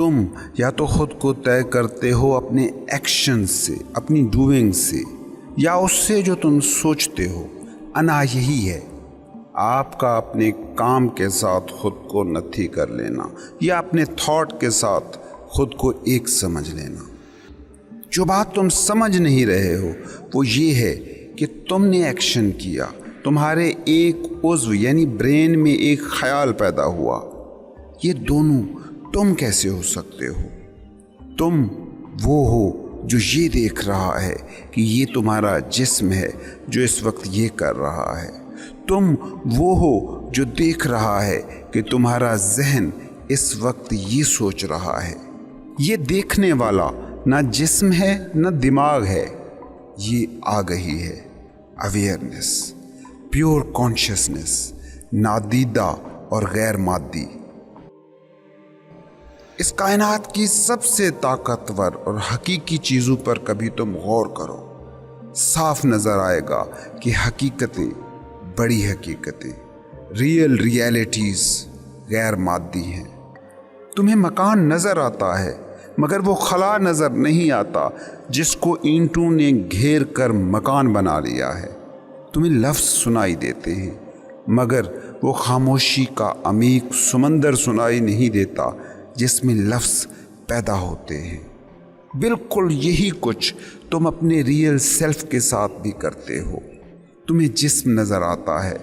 تم یا تو خود کو طے کرتے ہو اپنے ایکشن سے، اپنی ڈوئنگ سے، یا اس سے جو تم سوچتے ہو۔ انا یہی ہے، آپ کا اپنے کام کے ساتھ خود کو نتھی کر لینا یا اپنے تھاٹ کے ساتھ خود کو ایک سمجھ لینا۔ جو بات تم سمجھ نہیں رہے ہو وہ یہ ہے کہ تم نے ایکشن کیا، تمہارے ایک عضو یعنی برین میں ایک خیال پیدا ہوا۔ یہ دونوں تم کیسے ہو سکتے ہو؟ تم وہ ہو جو یہ دیکھ رہا ہے کہ یہ تمہارا جسم ہے جو اس وقت یہ کر رہا ہے۔ تم وہ ہو جو دیکھ رہا ہے کہ تمہارا ذہن اس وقت یہ سوچ رہا ہے۔ یہ دیکھنے والا نہ جسم ہے نہ دماغ ہے، یہ آگہی ہے، اویئرنس، پیور کانشیسنس، نادیدہ اور غیر مادی۔ اس کائنات کی سب سے طاقتور اور حقیقی چیزوں پر کبھی تم غور کرو، صاف نظر آئے گا کہ حقیقتیں، بڑی حقیقتیں، ریئلٹیز غیر مادی ہیں۔ تمہیں مکان نظر آتا ہے مگر وہ خلا نظر نہیں آتا جس کو اینٹوں نے گھیر کر مکان بنا لیا ہے۔ تمہیں لفظ سنائی دیتے ہیں مگر وہ خاموشی کا عمیق سمندر سنائی نہیں دیتا جس میں لفظ پیدا ہوتے ہیں۔ بالکل یہی کچھ تم اپنے ریئل سیلف کے ساتھ بھی کرتے ہو۔ تمہیں جسم نظر آتا ہے،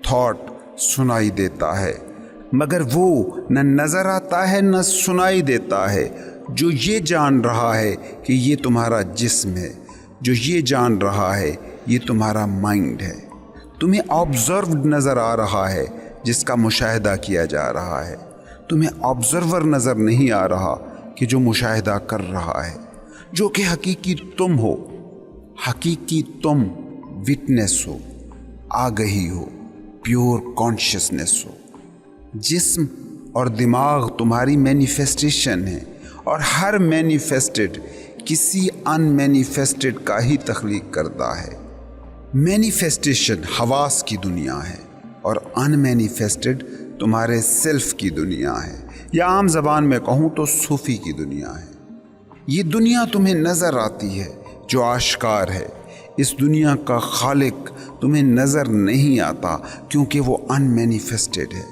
تھاٹ سنائی دیتا ہے، مگر وہ نہ نظر آتا ہے نہ سنائی دیتا ہے جو یہ جان رہا ہے کہ یہ تمہارا جسم ہے، جو یہ جان رہا ہے یہ تمہارا مائنڈ ہے۔ تمہیں آبزروڈ نظر آ رہا ہے جس کا مشاہدہ کیا جا رہا ہے۔ تمہیں آبزرور نظر نہیں آ رہا کہ جو مشاہدہ کر رہا ہے، جو کہ حقیقی تم ہو۔ حقیقی تم وٹنس ہو، آگہی ہو، پیور کانشیسنس ہو۔ جسم اور دماغ تمہاری مینیفیسٹیشن ہے، اور ہر مینیفیسٹڈ کسی ان مینیفیسٹڈ کا ہی تخلیق کرتا ہے۔ مینیفیسٹیشن حواس کی دنیا ہے اور ان مینیفیسٹڈ تمہارے سیلف کی دنیا ہے، یا عام زبان میں کہوں تو صوفی کی دنیا ہے۔ یہ دنیا تمہیں نظر آتی ہے جو آشکار ہے۔ اس دنیا کا خالق تمہیں نظر نہیں آتا کیونکہ وہ ان مینیفیسٹڈ ہے،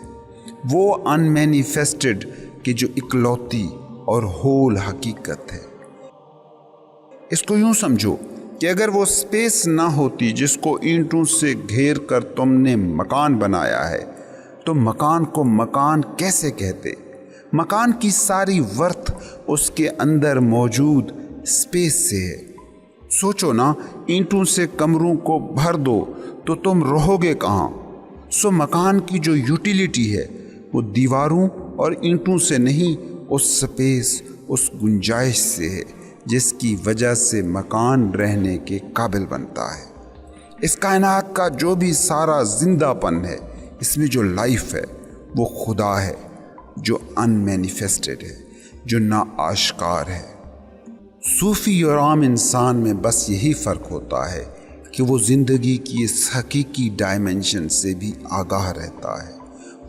وہ ان مینیفیسٹڈ کہ جو اکلوتی اور ہول حقیقت ہے۔ اس کو یوں سمجھو کہ اگر وہ سپیس نہ ہوتی جس کو اینٹوں سے گھیر کر تم نے مکان بنایا ہے تو مکان کو مکان کیسے کہتے؟ مکان کی ساری ورتھ اس کے اندر موجود سپیس سے ہے۔ سوچو نا، اینٹوں سے کمروں کو بھر دو تو تم رہو گے کہاں؟ سو مکان کی جو یوٹیلیٹی ہے وہ دیواروں اور اینٹوں سے نہیں، اس سپیس، اس گنجائش سے ہے جس کی وجہ سے مکان رہنے کے قابل بنتا ہے۔ اس کائنات کا جو بھی سارا زندہ پن ہے، اس میں جو لائف ہے وہ خدا ہے، جو ان مینیفیسٹڈ ہے، جو نا آشکار ہے۔ صوفی اور عام انسان میں بس یہی فرق ہوتا ہے کہ وہ زندگی کی اس حقیقی ڈائمنشن سے بھی آگاہ رہتا ہے۔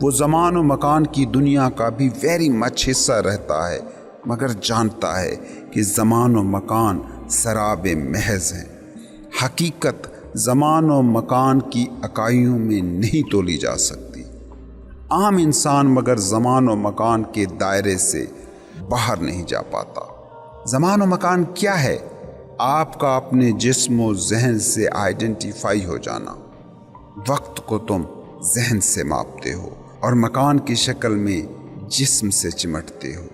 وہ زمان و مکان کی دنیا کا بھی ویری مچ حصہ رہتا ہے، مگر جانتا ہے کہ زمان و مکان سراب محض ہیں۔ حقیقت زمان و مکان کی اکائیوں میں نہیں تولی جا سکتی۔ عام انسان مگر زمان و مکان کے دائرے سے باہر نہیں جا پاتا۔ زمان و مکان کیا ہے؟ آپ کا اپنے جسم و ذہن سے آئیڈینٹیفائی ہو جانا۔ وقت کو تم ذہن سے ماپتے ہو اور مکان کی شکل میں جسم سے چمٹتے ہو۔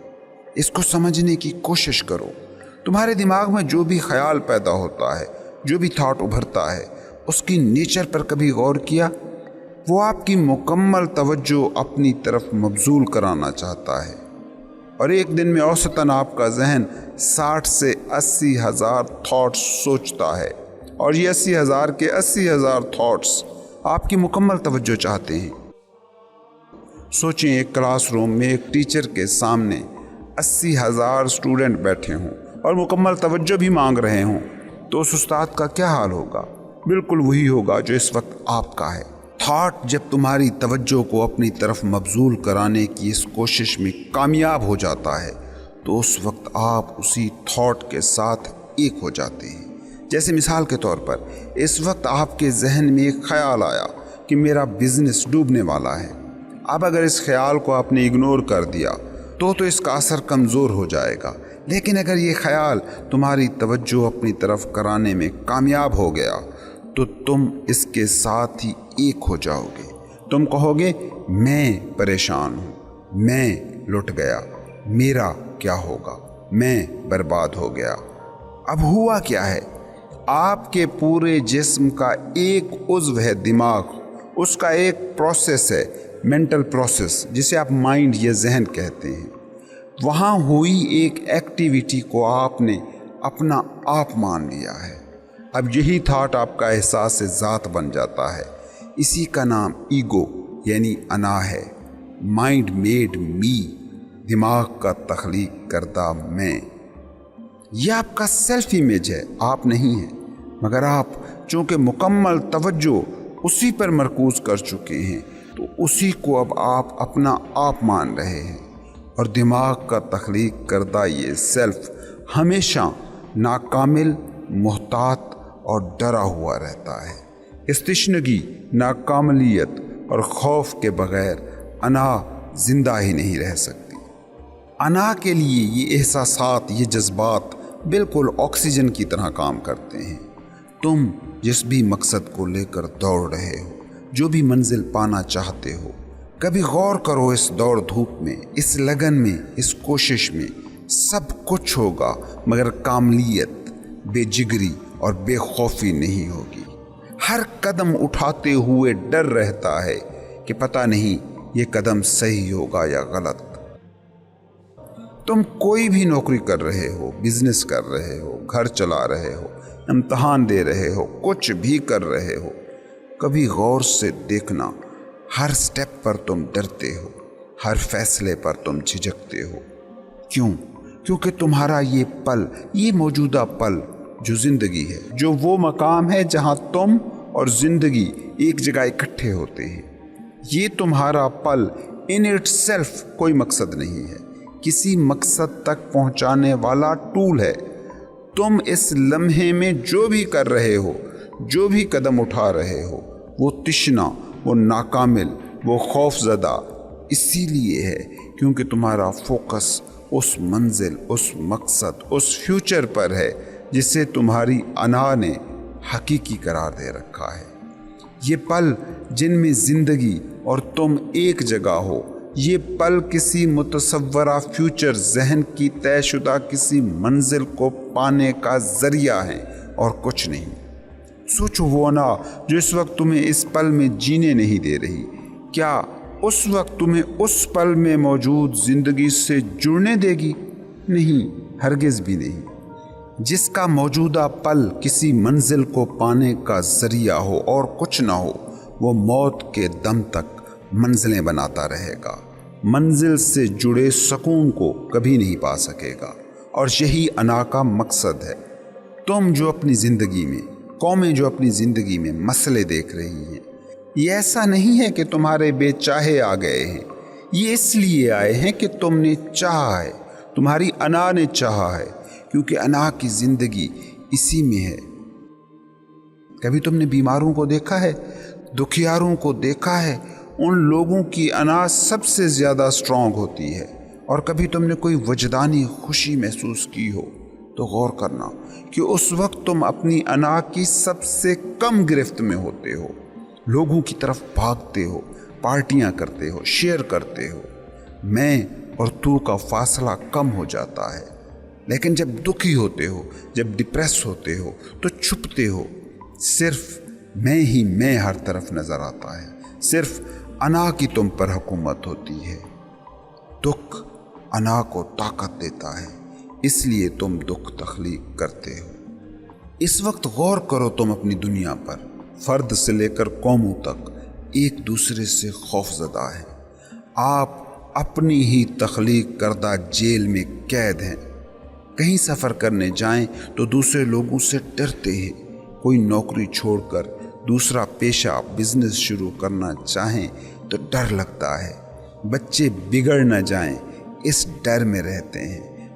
اس کو سمجھنے کی کوشش کرو۔ تمہارے دماغ میں جو بھی خیال پیدا ہوتا ہے، جو بھی تھاٹ ابھرتا ہے، اس کی نیچر پر کبھی غور کیا؟ وہ آپ کی مکمل توجہ اپنی طرف مبذول کرانا چاہتا ہے، اور ایک دن میں اوسطاً آپ کا ذہن 60 سے 80 ہزار تھاٹس سوچتا ہے، اور یہ 80 ہزار کے 80 ہزار تھاٹس آپ کی مکمل توجہ چاہتے ہیں۔ سوچیں، ایک کلاس روم میں ایک ٹیچر کے سامنے 80 ہزار اسٹوڈنٹ بیٹھے ہوں اور مکمل توجہ بھی مانگ رہے ہوں، تو اس استاد کا کیا حال ہوگا؟ بالکل وہی ہوگا جو اس وقت آپ کا ہے۔ تھاٹ جب تمہاری توجہ کو اپنی طرف مبذول کرانے کی اس کوشش میں کامیاب ہو جاتا ہے تو اس وقت آپ اسی تھاٹ کے ساتھ ایک ہو جاتے ہیں۔ جیسے مثال کے طور پر اس وقت آپ کے ذہن میں ایک خیال آیا کہ میرا بزنس ڈوبنے والا ہے۔ اب اگر اس خیال کو آپ نے اگنور کر دیا تو اس کا اثر کمزور ہو جائے گا، لیکن اگر یہ خیال تمہاری توجہ اپنی طرف کرانے میں کامیاب ہو گیا تو تم اس کے ساتھ ہی ایک ہو جاؤ گے۔ تم کہو گے میں پریشان ہوں، میں لٹ گیا، میرا کیا ہوگا، میں برباد ہو گیا۔ اب ہوا کیا ہے؟ آپ کے پورے جسم کا ایک عضو ہے دماغ، اس کا ایک پروسیس ہے، مینٹل پروسیس، جسے آپ مائنڈ یا ذہن کہتے ہیں۔ وہاں ہوئی ایک ایکٹیویٹی کو آپ نے اپنا آپ مان لیا ہے۔ اب یہی تھاٹ آپ کا احساس ذات بن جاتا ہے۔ اسی کا نام ایگو یعنی انا ہے۔ مائنڈ میڈ می، دماغ کا تخلیق کردہ میں۔ یہ آپ کا سیلف امیج ہے، آپ نہیں ہیں، مگر آپ چونکہ مکمل توجہ اسی پر مرکوز کر چکے ہیں تو اسی کو اب آپ اپنا آپ مان رہے ہیں۔ اور دماغ کا تخلیق کردہ یہ سیلف ہمیشہ ناکامل، محتاط اور ڈرا ہوا رہتا ہے۔ اس تشنگی، ناکاملیت اور خوف کے بغیر انا زندہ ہی نہیں رہ سکتی۔ انا کے لیے یہ احساسات، یہ جذبات بالکل آکسیجن کی طرح کام کرتے ہیں۔ تم جس بھی مقصد کو لے کر دوڑ رہے ہو، جو بھی منزل پانا چاہتے ہو، کبھی غور کرو اس دوڑ دھوپ میں، اس لگن میں، اس کوشش میں سب کچھ ہوگا مگر کاملیت، بے جگری اور بے خوفی نہیں ہوگی۔ ہر قدم اٹھاتے ہوئے ڈر رہتا ہے کہ پتہ نہیں یہ قدم صحیح ہوگا یا غلط۔ تم کوئی بھی نوکری کر رہے ہو، بزنس کر رہے ہو، گھر چلا رہے ہو، امتحان دے رہے ہو، کچھ بھی کر رہے ہو، کبھی غور سے دیکھنا، ہر سٹیپ پر تم ڈرتے ہو، ہر فیصلے پر تم جھجکتے ہو۔ کیوں؟ کیونکہ تمہارا یہ پل، یہ موجودہ پل جو زندگی ہے، جو وہ مقام ہے جہاں تم اور زندگی ایک جگہ اکٹھے ہوتے ہیں، یہ تمہارا پل ان اٹ سیلف کوئی مقصد نہیں ہے، کسی مقصد تک پہنچانے والا ٹول ہے۔ تم اس لمحے میں جو بھی کر رہے ہو، جو بھی قدم اٹھا رہے ہو، وہ تشنا، وہ ناکامل، وہ خوف زدہ اسی لیے ہے کیونکہ تمہارا فوکس اس منزل، اس مقصد، اس فیوچر پر ہے جسے تمہاری انا نے حقیقی قرار دے رکھا ہے۔ یہ پل جن میں زندگی اور تم ایک جگہ ہو، یہ پل کسی متصورہ فیوچر، ذہن کی طے شدہ کسی منزل کو پانے کا ذریعہ ہے اور کچھ نہیں۔ سوچو وہ انا جو اس وقت تمہیں اس پل میں جینے نہیں دے رہی، کیا اس وقت تمہیں اس پل میں موجود زندگی سے جڑنے دے گی؟ نہیں، ہرگز بھی نہیں۔ جس کا موجودہ پل کسی منزل کو پانے کا ذریعہ ہو اور کچھ نہ ہو، وہ موت کے دم تک منزلیں بناتا رہے گا، منزل سے جڑے سکون کو کبھی نہیں پا سکے گا۔ اور یہی انا کا مقصد ہے۔ تم جو اپنی زندگی میں، قومیں جو اپنی زندگی میں مسئلے دیکھ رہی ہیں، یہ ایسا نہیں ہے کہ تمہارے بے چاہے آ گئے ہیں، یہ اس لیے آئے ہیں کہ تم نے چاہا ہے، تمہاری انا نے چاہا ہے، کیونکہ انا کی زندگی اسی میں ہے۔ کبھی تم نے بیماروں کو دیکھا ہے، دکھیاروں کو دیکھا ہے، ان لوگوں کی انا سب سے زیادہ اسٹرانگ ہوتی ہے۔ اور کبھی تم نے کوئی وجدانی خوشی محسوس کی ہو تو غور کرنا کہ اس وقت تم اپنی انا کی سب سے کم گرفت میں ہوتے ہو، لوگوں کی طرف بھاگتے ہو، پارٹیاں کرتے ہو، شیئر کرتے ہو، میں اور تو کا فاصلہ کم ہو جاتا ہے۔ لیکن جب دکھی ہوتے ہو، جب ڈپریس ہوتے ہو تو چھپتے ہو، صرف میں ہی میں ہر طرف نظر آتا ہے، صرف انا کی تم پر حکومت ہوتی ہے۔ دکھ انا کو طاقت دیتا ہے، اس لیے تم دکھ تخلیق کرتے ہو۔ اس وقت غور کرو تم اپنی دنیا پر، فرد سے لے کر قوموں تک ایک دوسرے سے خوف زدہ ہیں۔ آپ اپنی ہی تخلیق کردہ جیل میں قید ہیں۔ کہیں سفر کرنے جائیں تو دوسرے لوگوں سے ڈرتے ہیں، کوئی نوکری چھوڑ کر دوسرا پیشہ، بزنس شروع کرنا چاہیں تو ڈر لگتا ہے، بچے بگڑ نہ جائیں اس ڈر میں رہتے ہیں،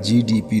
GDP